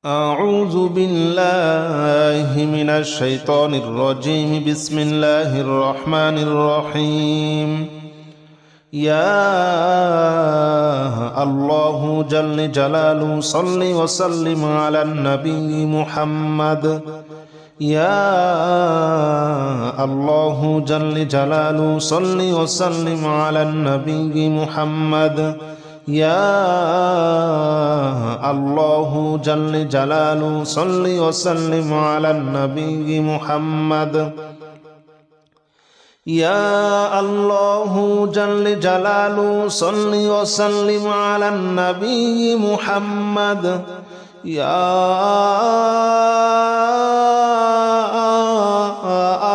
أعوذ بالله من الشيطان الرجيم. بسم الله الرحمن الرحيم. يا الله جل جلاله صل وسلم على النبي محمد. يا الله جل جلاله صل وسلم على النبي محمد. يا الله جل جلاله صل وسلم على النبي محمد. يا الله جل جلاله صل وسلم على النبي محمد. يا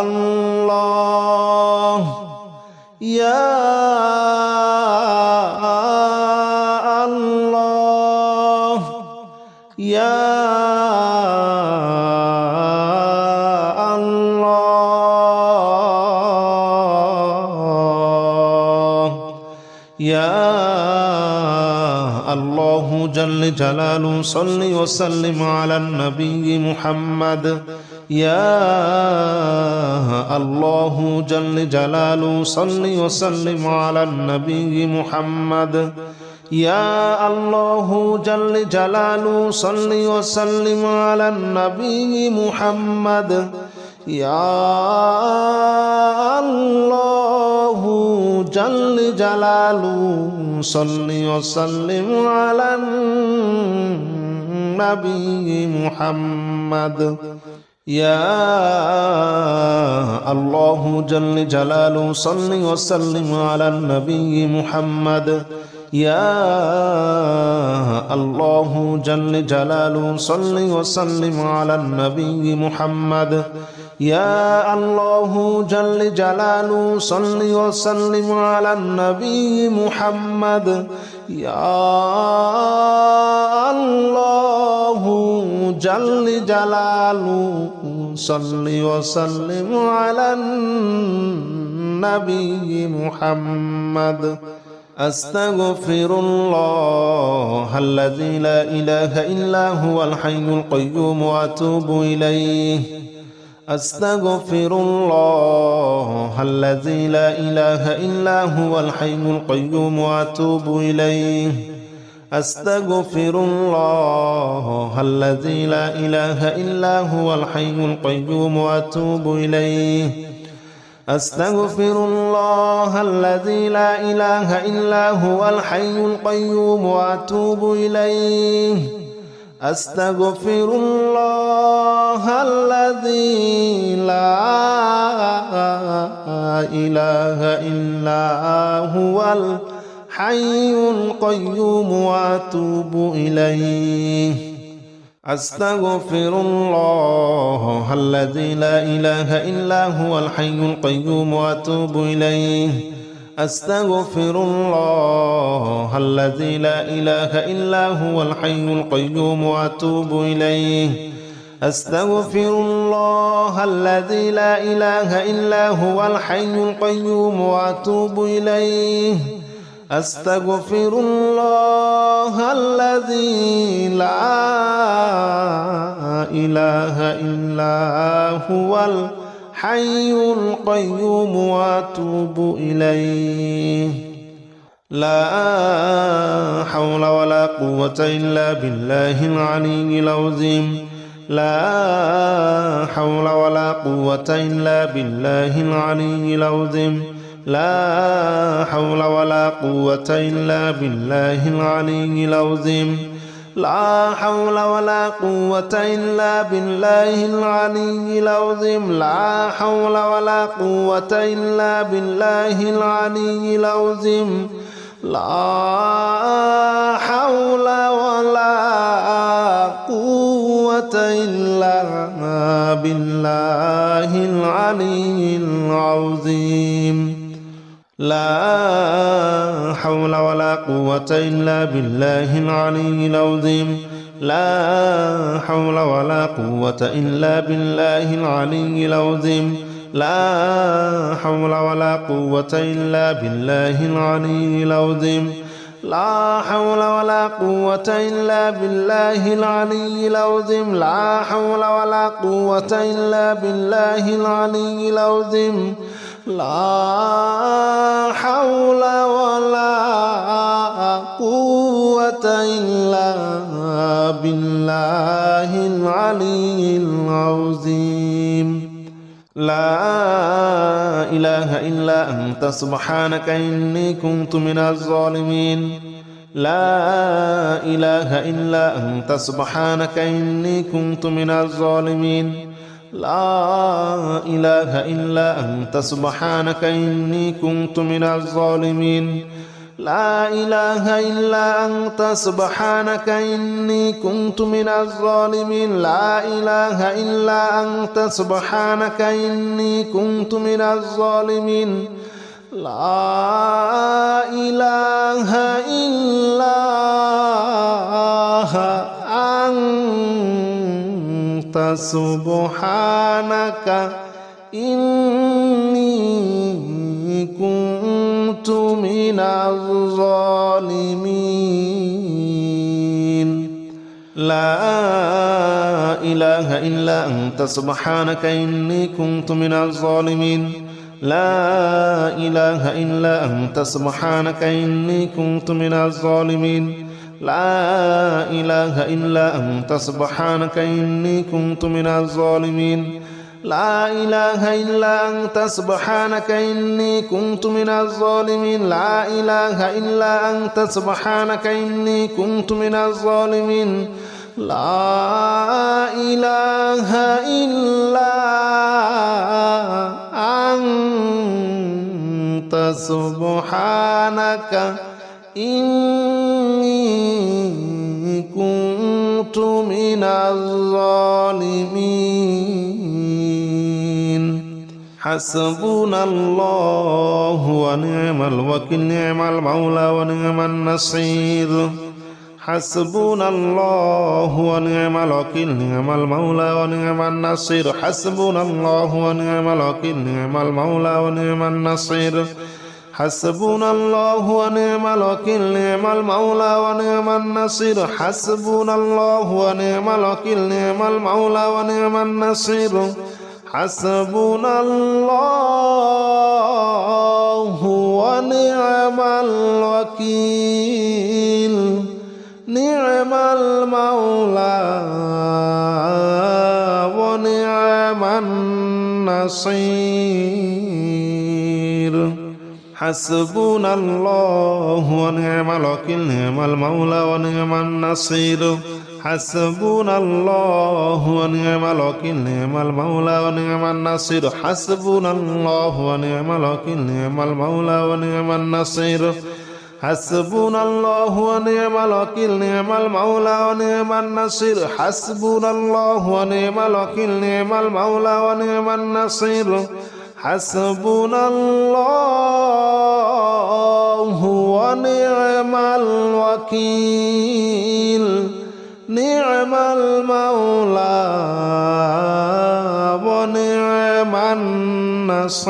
الله يا يا الله يا الله جل جلاله صل وسلم على النبي محمد. يا الله جل جلاله صل وسلم على النبي محمد. يا الله جل جلاله صل وسلم على النبي محمد. يا الله جل جلاله صل وسلم على النبي محمد. يا الله جل جلاله صل وسلم على النبي محمد. يا الله جل جلاله صل وسلم على النبي محمد. يا الله جل جلاله صل وسلم على النبي محمد. يا الله جل جلاله صل وسلم على النبي محمد. أستغفر الله الذي لا إله إلا هو الحي القيوم وأتوب إليه. أستغفر الله الذي لا إله إلا هو الحي القيوم وأتوب إليه. أستغفر الله الذي لا إله إلا هو الحي القيوم وأتوب إليه. أستغفر الله الذي لا إله إلا هو الحي القيوم وأتوب إليه. أستغفر الله الذي لا إله إلا هو الحي القيوم وأتوب إليه. أستغفر الله الذي لا إله إلا هو الحي القيوم وأتوب إليه. أستغفر الله الذي لا إله إلا هو الحي القيوم وأتوب إليه. أستغفر الله الذي لا إله إلا هو الحي القيوم وأتوب إليه. أستغفر الله الذي لا إله إلا هو الحي القيوم وأتوب إليه. لا حول ولا قوة إلا بالله العلي العظيم. لا حول ولا قوة إلا بالله العلي العظيم. لا حول ولا قوة إلا بالله العلي العظيم. لا حول ولا قوة إلا بالله العلي العظيم. لا حول ولا قوة إلا بالله العلي العظيم. لا حول ولا قوة إلا بالله العلي العظيم. لا حول ولا قوة إلا بالله العلي العظيم. لا حول ولا قوة إلا بالله العلي العظيم. لا حول ولا قوة إلا بالله العلي العظيم. لا حول ولا قوة إلا بالله العلي العظيم لا حول ولا قوة إلا بالله العلي العظيم لا حول ولا قوة إلا بالله العلي العظيم لا إله إلا أنت سبحانك إني كنت من الظالمين لا إله إلا أنت سبحانك إني كنت من الظالمين لا إله إلا أنت سبحانك إني كنت من الظالمين لا إله إلا أنت سبحانك إني كنت من الظالمين لا إله إلا أنت سبحانك إني كنت من الظالمين لا إله إلا أنت سبحانك إني كنت من الظالمين لا إله إلا أنت سبحانك إني كنت من الظالمين لا إله إلا أنت سبحانك إني كنت من الظالمين لا إله إلا أنت سبحانك إني كنت من الظالمين لا إله إلا أنت سبحانك إني كنت من الظالمين لا إله إلا أنت سبحانك إني كنت من الظالمين لا إله إلا أنت سبحانك إني كنت من الظالمين حسبنا الله ونعم الوكيل نعم المولى ونعم النصير حسبنا الله ونعم الوكيل نعم المولى ونعم النصير حسبنا الله ونعم الوكيل نعم المولى ونعم النصير حسبنا الله ونعم الوكيل نعم المولى ونعم النصير حسبنا الله ونعم الوكيل نعم المولى ونعم النصير حسبنا الله ونعم الوكيل نعم المولى ونعم النصير حسبنا الله ونعم الوكيل نعم المولى ونعم النصير حسبنا الله ونعم الوكيل نعم المولى ونعم النصير حسبنا الله ونعم الوكيل نعم المولى ونعم النصير حسبنا الله ونعم الوكيل نعم المولى ونعم النصير حسبنا الله ونعم الوكيل نعم المولى ونعم النصير حسبنا الله ونعم الوكيل نعم المولى ونعم النصير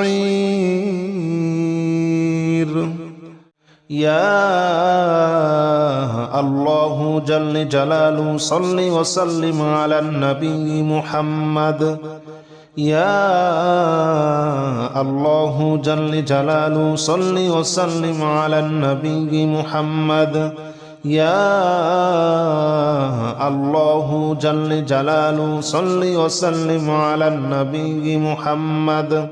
يا الله جل جلاله صل وسلم على النبي محمد يا الله جل جلاله صل وسلم على النبي محمد يا الله جل جلاله صل وسلم على النبي محمد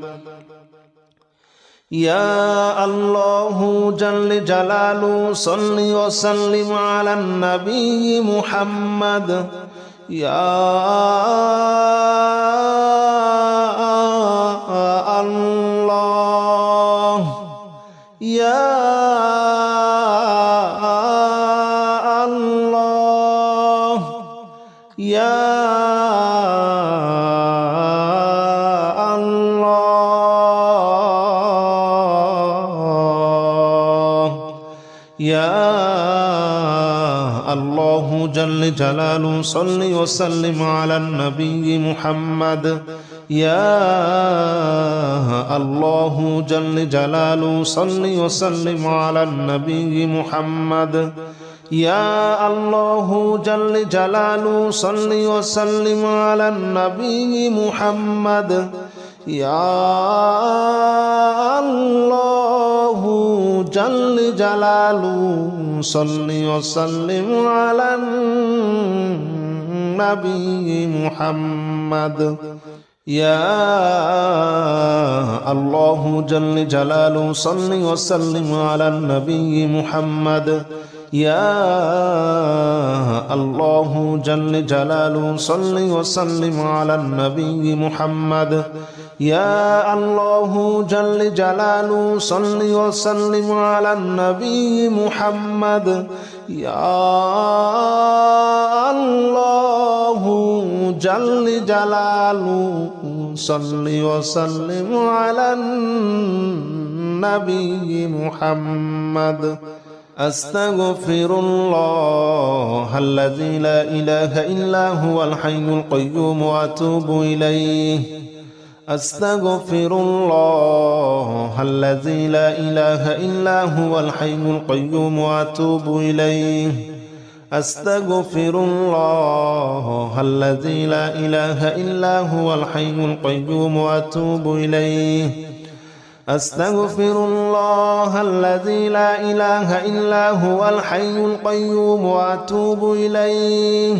يا الله جل جلاله صل وسلم على النبي محمد يا الله يا الله يا يا الله جل جلاله صل وسلم على النبي محمد يا الله جل جلاله صل وسلم على النبي محمد يا الله جل جلاله صل وسلم على النبي محمد يا الله جل جلاله صل وسلم على النبي محمد يا الله جل جلاله صل وسلم على النبي محمد يا الله جل جلاله صل وسلم على النبي محمد يا الله جل جلاله صل وسلم على النبي محمد يا الله جل جلاله صل وسلم على النبي محمد أستغفر الله الذي لا إله إلا هو الحي القيوم وأتوب إليه أستغفر الله الذي لا إله إلا هو الحي القيوم وأتوب إليه أستغفر الله الذي لا إله إلا هو الحي القيوم وأتوب إليه أستغفر الله الذي لا إله إلا هو الحي القيوم وأتوب إليه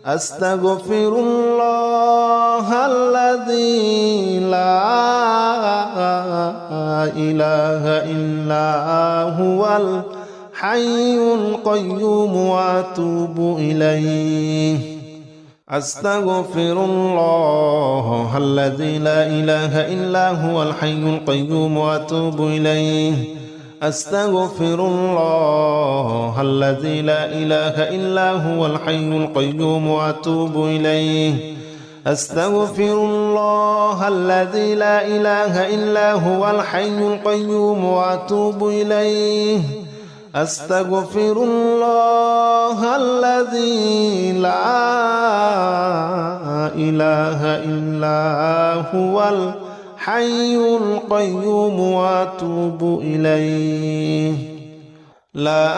أستغفر الله الذي لا إله إلا هو الحي القيوم وأتوب إليه أستغفر الله الذي لا إله إلا هو الحي القيوم وأتوب إليه أستغفر الله الذي لا إله إلا هو الحي القيوم وأتوب إليه أستغفر الله الذي لا إله إلا هو الحي القيوم وأتوب إليه أستغفر الله الذي لا إله إلا هو الحي القيوم وأتوب إليه لا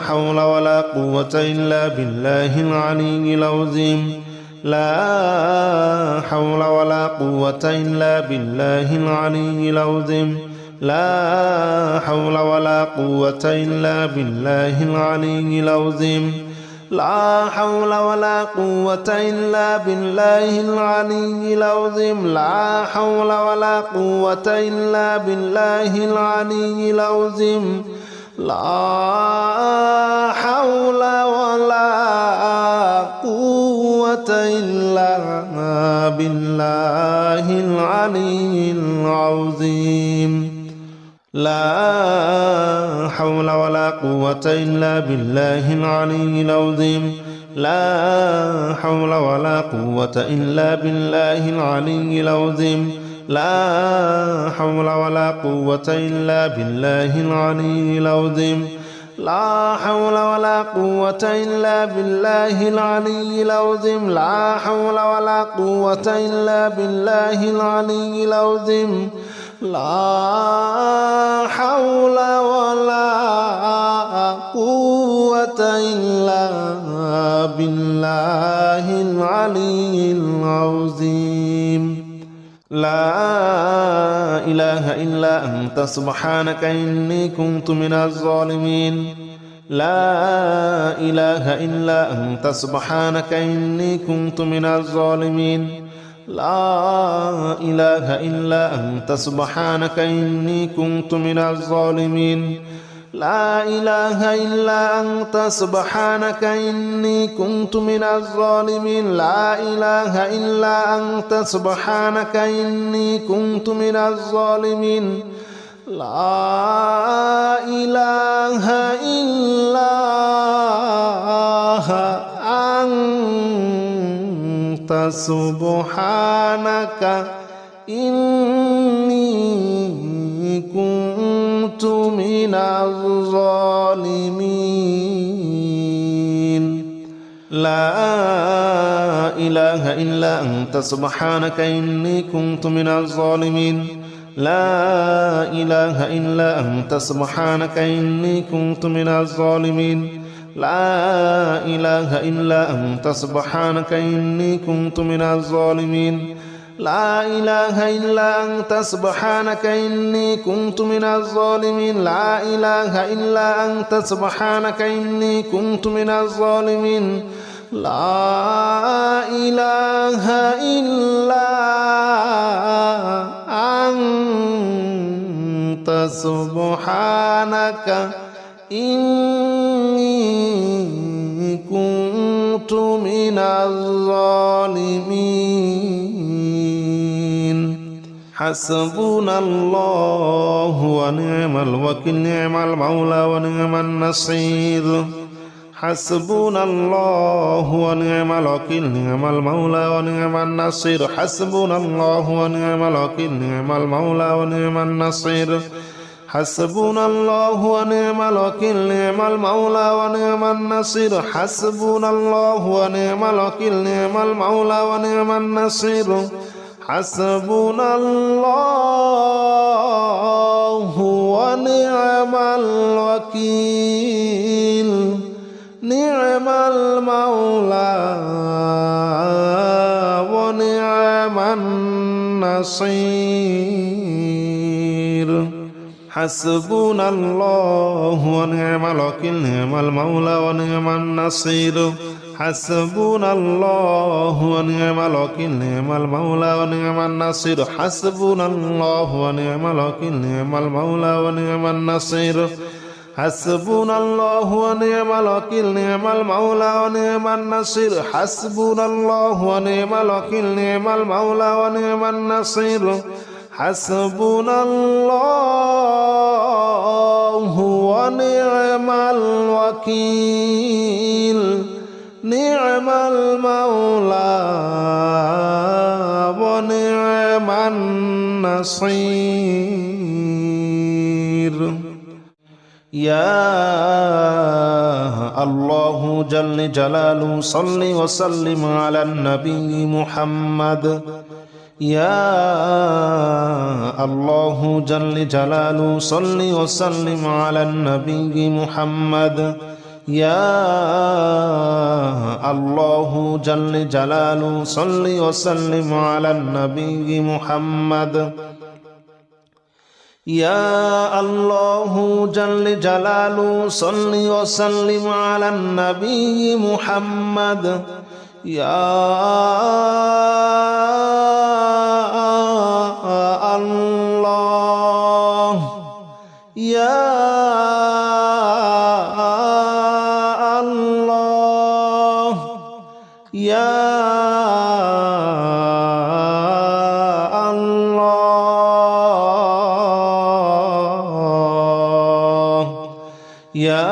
حول ولا قوة إلا بالله العلي العظيم لا حول ولا قوة إلا بالله العلي العظيم لا حول ولا قوة إلا بالله العلي العظيم لا حول ولا قوة إلا بالله العلي العظيم لا حول ولا قوة إلا بالله العلي العظيم لا حول ولا قوة إلا بالله العلي العظيم لا حول ولا قوة إلا بالله العلي العظيم لا حول ولا قوة إلا بالله العلي العظيم لا حول ولا قوة إلا بالله العلي العظيم لا حول ولا قوة إلا بالله العلي العظيم لا حول ولا قوة إلا بالله العلي العظيم لا حول ولا قوة إلا بالله العلي العظيم لا إله إلا أنت سبحانك إني كنت من الظالمين لا إله إلا أنت سبحانك إني كنت من الظالمين لا إله إلا أنت سبحانك إني كنت من الظالمين لا إله إلا أنت سبحانك إني كنت من الظالمين لا إله إلا أنت سبحانك إني كنت من الظالمين لا إله إلا أنت سبحانك إني كنت من الظالمين لا إله إلا أنت سبحانك إني كنت من الظالمين لا إله إلا أنت سبحانك إني كنت من الظالمين لا إله إلا أنت سبحانك إني كنت من الظالمين لا إله إلا أنت سبحانك إني كنت من الظالمين لا إله إلا أنت سبحانك إني كنت من الظالمين لا إله إلا أنت سبحانك إني كنت من الظالمين حسبنا الله ونعم الوكيل نعم المولى ونعم النصير حسبنا الله ونعم الوكيل نعم المولى ونعم النصير حسبنا الله ونعم الوكيل نعم المولى ونعم النصير حسبنا الله ونعم الوكيل نعم المولى ونعم النصير حسبنا الله ونعم الوكيل نعم المولى ونعم النصير حسبنا الله ونعم الوكيل نعم المولى ونعم النصير حسبنا الله ونعم الوكيل نعم المولى ونعم النصير حسبنا الله ونعم الوكيل نعم المولى ونعم النصير حسبنا الله ونعم الوكيل نعم المولى ونعم النصير حسبنا الله ونعم الوكيل نعم المولى ونعم النصير حسبنا الله ونعم الوكيل نعم المولى ونعم النصير حسبنا الله ونعم الوكيل نعم المولى ونعم النصير يا الله جل جلاله صل وسلم على النبي محمد يا الله جل جلاله صل وسلم على النبي محمد يا الله جل جلاله صل وسلم على النبي محمد يا الله جل جلاله صل وسلم على النبي محمد يا الله يا الله يا يا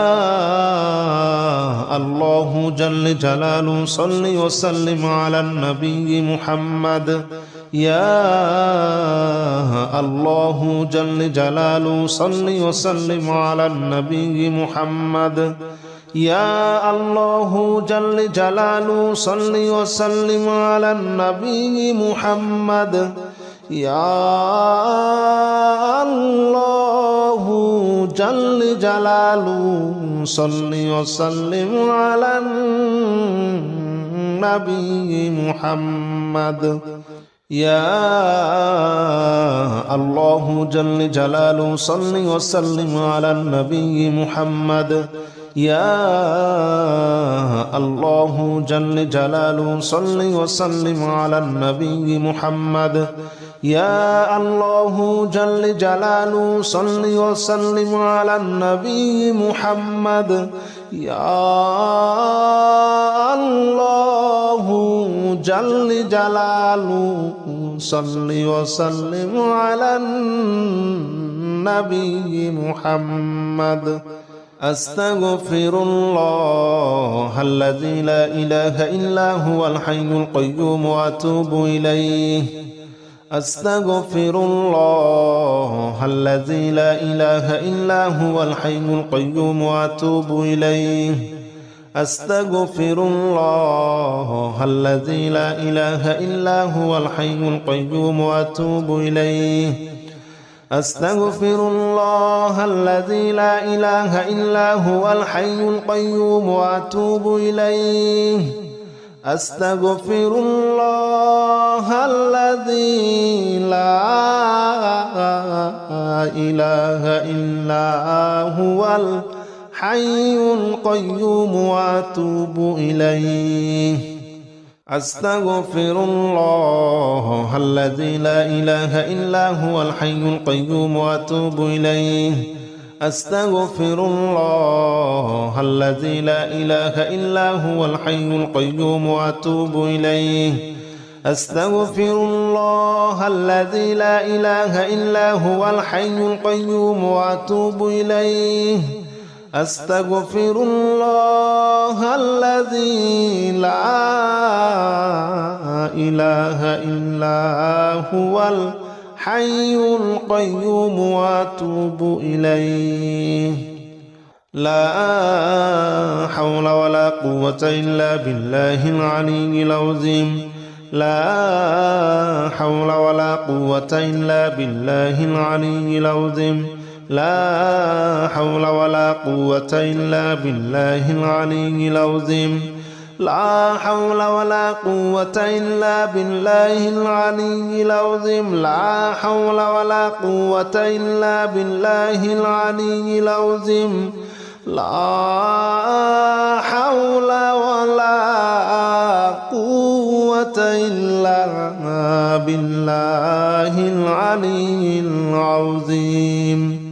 الله جل جلاله صل وسلم على النبي محمد يا الله جل جلاله صل وسلم على النبي محمد يا الله جل جلاله صل وسلم على النبي محمد يا الله جل جلاله صل وسلم على النبي محمد يا الله جل جلاله صل وسلم على النبي محمد يا الله جل جلاله صل وسلم على النبي محمد يا الله جل جلاله صل وسلم على النبي محمد يا الله جل جلاله صل وسلم على النبي محمد أستغفر الله الذي لا إله إلا هو الحي القيوم وأتوب إليه أستغفر الله الذي لا إله إلا هو الحي القيوم وأتوب إليه أستغفر الله الذي لا إله إلا هو الحي القيوم وأتوب إليه أستغفر الله الذي لا إله إلا هو الحي القيوم وأتوب إليه أستغفر الله الذي لا إله إلا هو الحي القيوم وأتوب إليه أستغفر الله الذي لا إله إلا هو الحي القيوم وأتوب إليه أستغفر الله الذي لا إله إلا هو الحي القيوم وأتوب إليه أستغفر الله الذي لا إله إلا هو الحي القيوم وأتوب إليه أستغفر الله الذي لا إله إلا هو الحي القيوم وأتوب إليه لا حول ولا قوة إلا بالله العلي العظيم لا حول ولا قوة إلا بالله العلي العظيم لا حول ولا قوة إلا بالله العلي العظيم لا حول ولا قوة إلا بالله العلي العظيم لا حول ولا قوة إلا بالله العلي العظيم لا حول ولا قوة إلا بالله العلي العظيم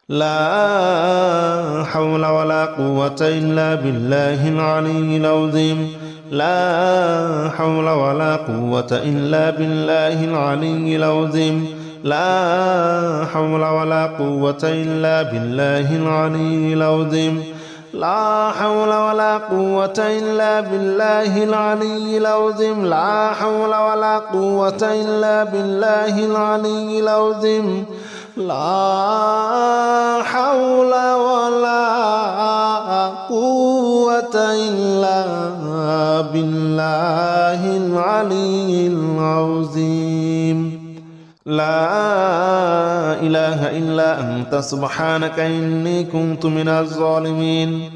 لا حول ولا قوة إلا بالله العلي العظيم لا حول ولا قوة إلا بالله العلي العظيم لا حول ولا قوة إلا بالله العلي العظيم لا حول ولا قوة إلا بالله العلي العظيم لا حول ولا قوة إلا بالله العلي العظيم لا حول ولا قوة إلا بالله العلي العظيم لا إله إلا أنت سبحانك إني كنت من الظالمين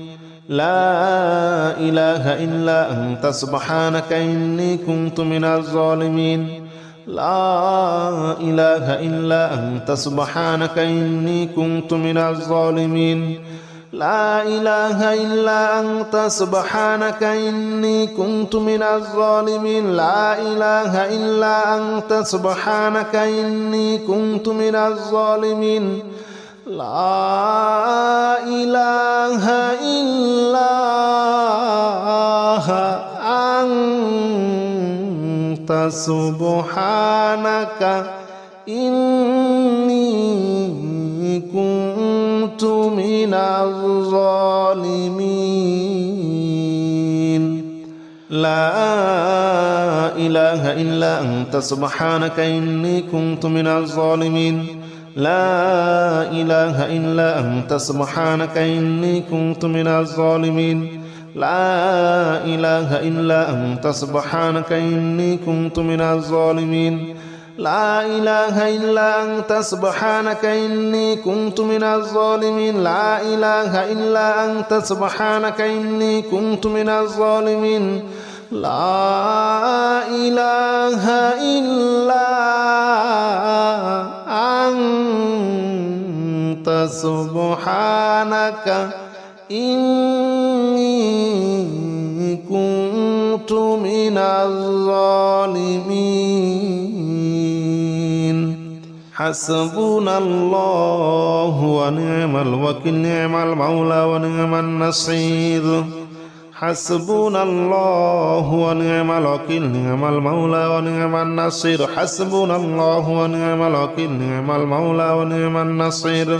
لا إله إلا أنت سبحانك إني كنت من الظالمين لا إله إلا أنت سبحانك إني كنت من الظالمين لا إله إلا أنت سبحانك إني كنت من الظالمين لا إله إلا أنت سبحانك إني كنت من الظالمين لا إله إلا أنت سبحانك إني كنت من الظالمين لا إله إلا أنت سبحانك إني كنت من الظالمين لا إله إلا أنت سبحانك إني كنت من الظالمين لا إله إلا أنت سبحانك إني كنت من الظالمين لا إله إلا أنت سبحانك إني كنت من الظالمين لا إله إلا أنت سبحانك إني كنت من الظالمين لا إله إلا أنت سبحانك إني كنت من الظالمين حسبنا الله ونعم الوكيل نعم المولى ونعم النصير حسبنا الله ونعم الوكيل نعم المولى ونعم النصير حسبنا الله ونعم الوكيل نعم المولى ونعم النصير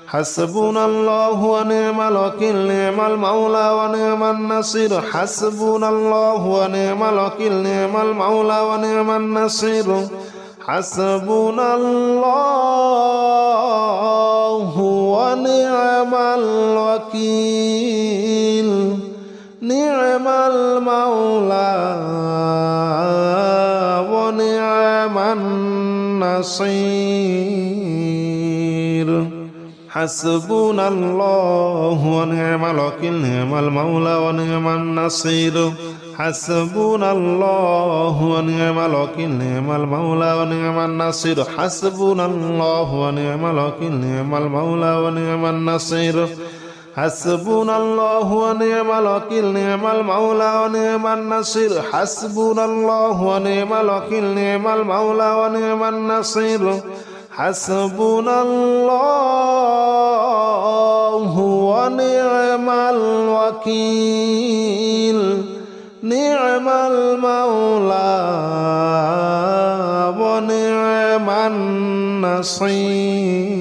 حسبنا الله ونعم الوكيل نعم المولى ونعم النصير حسبنا الله ونعم الوكيل نعم المولى ونعم النصير حسبنا الله ونعم الوكيل نعم المولى ونعم النصير حسبنا الله ونعم الوكيل نعم المولى ونعم النصير حسبنا الله ونعم الوكيل نعم المولى ونعم النصير حسبنا الله ونعم الوكيل نعم المولى ونعم النصير حسبنا الله ونعم الوكيل نعم المولى ونعم النصير حسبنا الله ونعم الوكيل نعم المولى ونعم النصير حسبنا الله ونعم الوكيل نعم المولى ونعم النصير